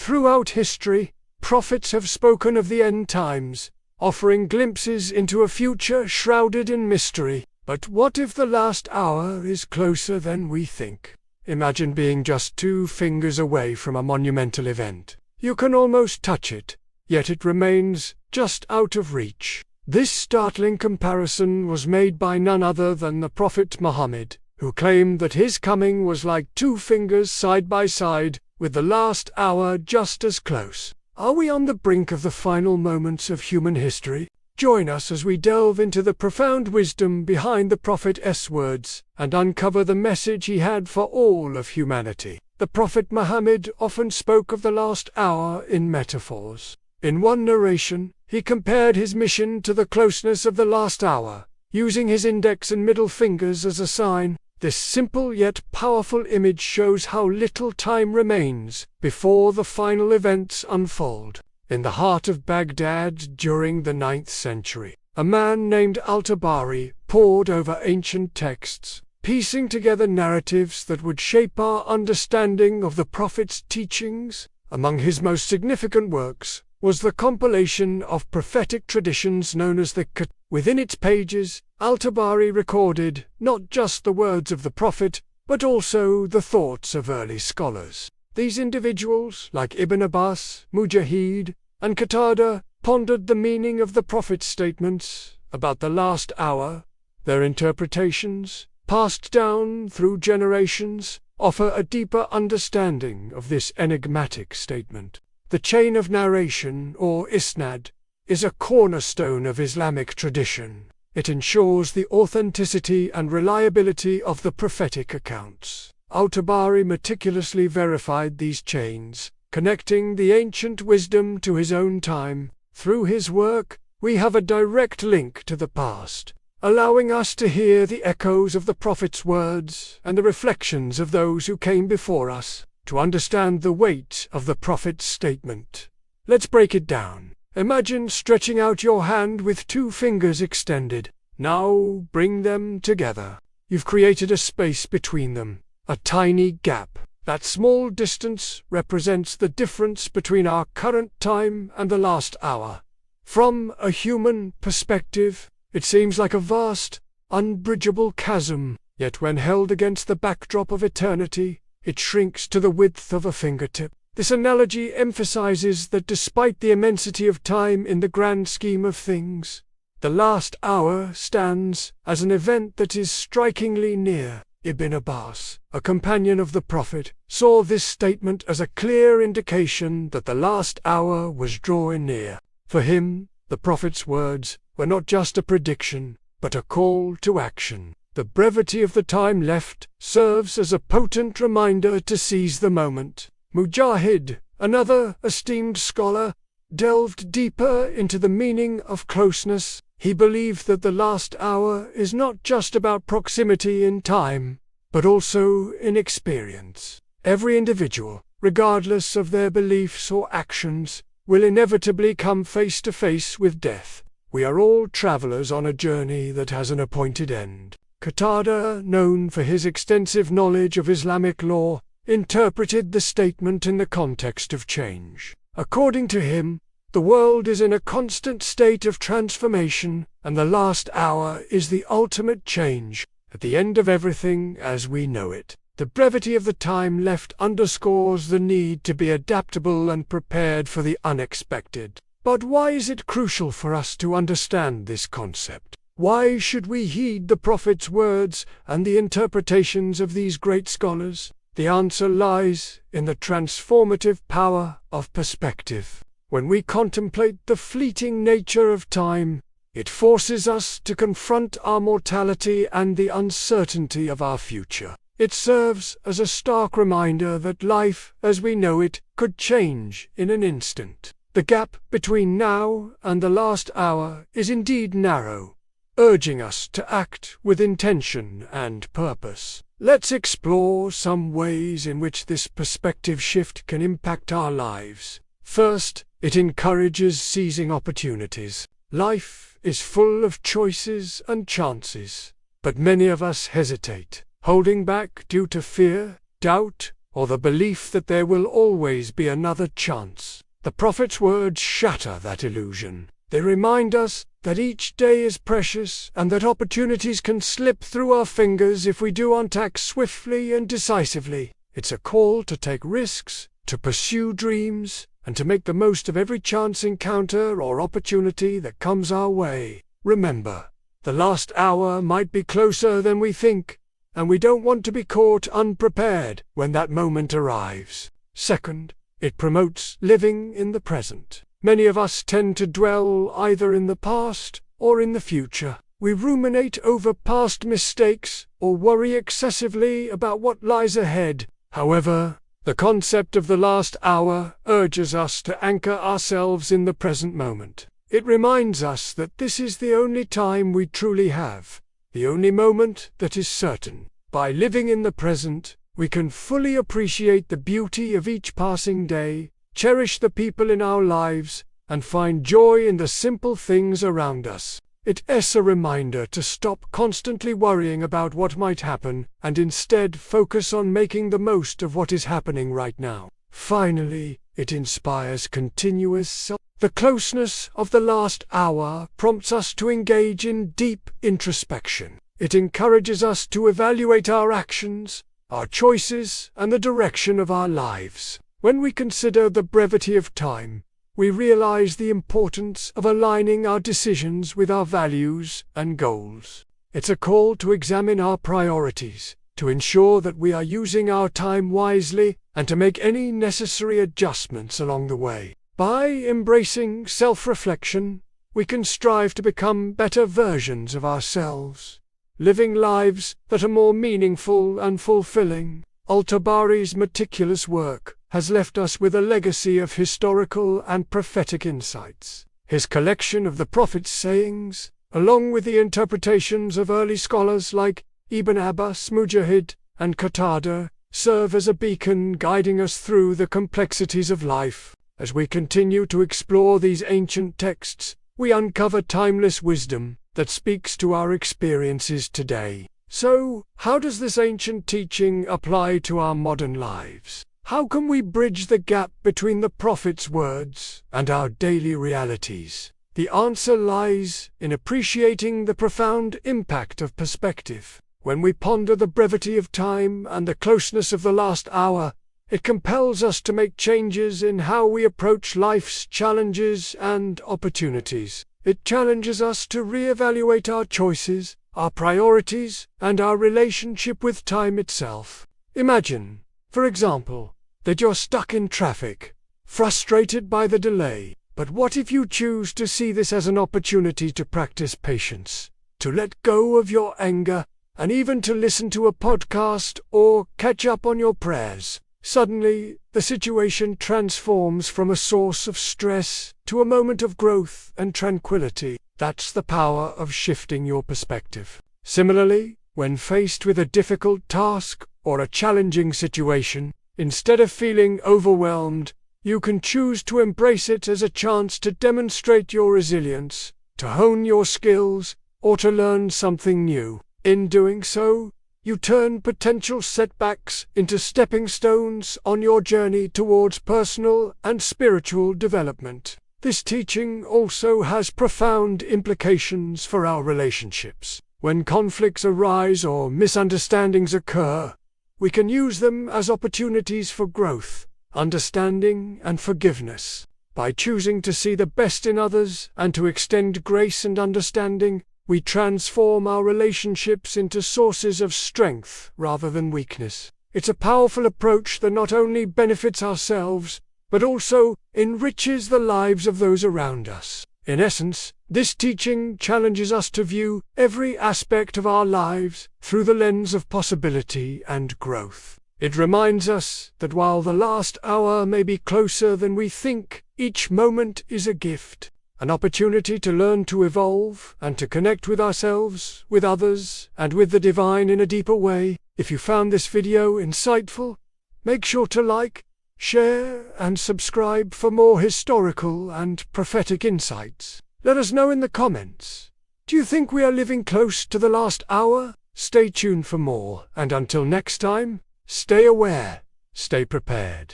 Throughout history, prophets have spoken of the end times, offering glimpses into a future shrouded in mystery. But what if the last hour is closer than we think? Imagine being just 2 fingers away from a monumental event. You can almost touch it, yet it remains just out of reach. This startling comparison was made by none other than the Prophet Muhammad, who claimed that his coming was like 2 fingers side by side, with the last hour just as close. Are we on the brink of the final moments of human history? Join us as we delve into the profound wisdom behind the Prophet's words and uncover the message he had for all of humanity. The Prophet Muhammad often spoke of the last hour in metaphors. In one narration, he compared his mission to the closeness of the last hour, using his index and middle fingers as a sign. This simple yet powerful image shows how little time remains before the final events unfold. In the heart of Baghdad during the 9th century, a man named al-Tabari pored over ancient texts, piecing together narratives that would shape our understanding of the Prophet's teachings. Among his most significant works was the compilation of prophetic traditions known as the Qatadah. Within its pages, al-Tabari recorded not just the words of the Prophet, but also the thoughts of early scholars. These individuals, like Ibn Abbas, Mujahid, and Qatadah, pondered the meaning of the Prophet's statements about the last hour. Their interpretations, passed down through generations, offer a deeper understanding of this enigmatic statement. The chain of narration, or isnad, is a cornerstone of Islamic tradition. It ensures the authenticity and reliability of the prophetic accounts. Al-Tabari meticulously verified these chains, connecting the ancient wisdom to his own time. Through his work, we have a direct link to the past, allowing us to hear the echoes of the Prophet's words and the reflections of those who came before us. To understand the weight of the Prophet's statement, let's break it down. Imagine stretching out your hand with 2 fingers extended. Now bring them together. You've created a space between them. A tiny gap. That small distance represents the difference between our current time and the last hour. From a human perspective, it seems like a vast, unbridgeable chasm, yet when held against the backdrop of eternity, it shrinks to the width of a fingertip. This analogy emphasizes that despite the immensity of time in the grand scheme of things, the last hour stands as an event that is strikingly near. Ibn Abbas, a companion of the Prophet, saw this statement as a clear indication that the last hour was drawing near. For him, the Prophet's words were not just a prediction, but a call to action. The brevity of the time left serves as a potent reminder to seize the moment. Mujahid, another esteemed scholar, delved deeper into the meaning of closeness. He believed that the last hour is not just about proximity in time, but also in experience. Every individual, regardless of their beliefs or actions, will inevitably come face to face with death. We are all travelers on a journey that has an appointed end. Qatadah, known for his extensive knowledge of Islamic law, interpreted the statement in the context of change. According to him, the world is in a constant state of transformation, and the last hour is the ultimate change, at the end of everything as we know it. The brevity of the time left underscores the need to be adaptable and prepared for the unexpected. But why is it crucial for us to understand this concept? Why should we heed the Prophet's words and the interpretations of these great scholars? The answer lies in the transformative power of perspective. When we contemplate the fleeting nature of time, it forces us to confront our mortality and the uncertainty of our future. It serves as a stark reminder that life, as we know it, could change in an instant. The gap between now and the last hour is indeed narrow, urging us to act with intention and purpose. Let's explore some ways in which this perspective shift can impact our lives. First, it encourages seizing opportunities. Life is full of choices and chances, but many of us hesitate, holding back due to fear, doubt, or the belief that there will always be another chance. The Prophet's words shatter that illusion. They remind us that each day is precious and that opportunities can slip through our fingers if we do not act swiftly and decisively. It's a call to take risks, to pursue dreams, and to make the most of every chance encounter or opportunity that comes our way. Remember, the last hour might be closer than we think, and we don't want to be caught unprepared when that moment arrives. Second, it promotes living in the present. Many of us tend to dwell either in the past or in the future. We ruminate over past mistakes or worry excessively about what lies ahead. However, the concept of the last hour urges us to anchor ourselves in the present moment. It reminds us that this is the only time we truly have, the only moment that is certain. By living in the present, we can fully appreciate the beauty of each passing day, cherish the people in our lives, and find joy in the simple things around us. It's a reminder to stop constantly worrying about what might happen and instead focus on making the most of what is happening right now. Finally, it inspires continuous self. The closeness of the last hour prompts us to engage in deep introspection. It encourages us to evaluate our actions, our choices, and the direction of our lives. When we consider the brevity of time, we realize the importance of aligning our decisions with our values and goals. It's a call to examine our priorities, to ensure that we are using our time wisely, and to make any necessary adjustments along the way. By embracing self-reflection, we can strive to become better versions of ourselves, living lives that are more meaningful and fulfilling. Al-Tabari's meticulous work has left us with a legacy of historical and prophetic insights. His collection of the Prophet's sayings, along with the interpretations of early scholars like Ibn Abbas, Mujahid, and Qatadah, serve as a beacon guiding us through the complexities of life. As we continue to explore these ancient texts, we uncover timeless wisdom that speaks to our experiences today. So, how does this ancient teaching apply to our modern lives? How can we bridge the gap between the Prophet's words and our daily realities? The answer lies in appreciating the profound impact of perspective. When we ponder the brevity of time and the closeness of the last hour, it compels us to make changes in how we approach life's challenges and opportunities. It challenges us to reevaluate our choices, our priorities, and our relationship with time itself. Imagine, for example, that you're stuck in traffic, frustrated by the delay. But what if you choose to see this as an opportunity to practice patience, to let go of your anger, and even to listen to a podcast or catch up on your prayers? Suddenly, the situation transforms from a source of stress to a moment of growth and tranquility. That's the power of shifting your perspective. Similarly, when faced with a difficult task or a challenging situation, instead of feeling overwhelmed, you can choose to embrace it as a chance to demonstrate your resilience, to hone your skills, or to learn something new. In doing so, you turn potential setbacks into stepping stones on your journey towards personal and spiritual development. This teaching also has profound implications for our relationships. When conflicts arise or misunderstandings occur, we can use them as opportunities for growth, understanding, and forgiveness. By choosing to see the best in others and to extend grace and understanding, we transform our relationships into sources of strength rather than weakness. It's a powerful approach that not only benefits ourselves, but also enriches the lives of those around us. In essence, this teaching challenges us to view every aspect of our lives through the lens of possibility and growth. It reminds us that while the last hour may be closer than we think, each moment is a gift, an opportunity to learn to evolve and to connect with ourselves, with others, and with the divine in a deeper way. If you found this video insightful, make sure to like, share, and subscribe for more historical and prophetic insights. Let us know in the comments. Do you think we are living close to the last hour? Stay tuned for more, and until next time, stay aware, Stay prepared.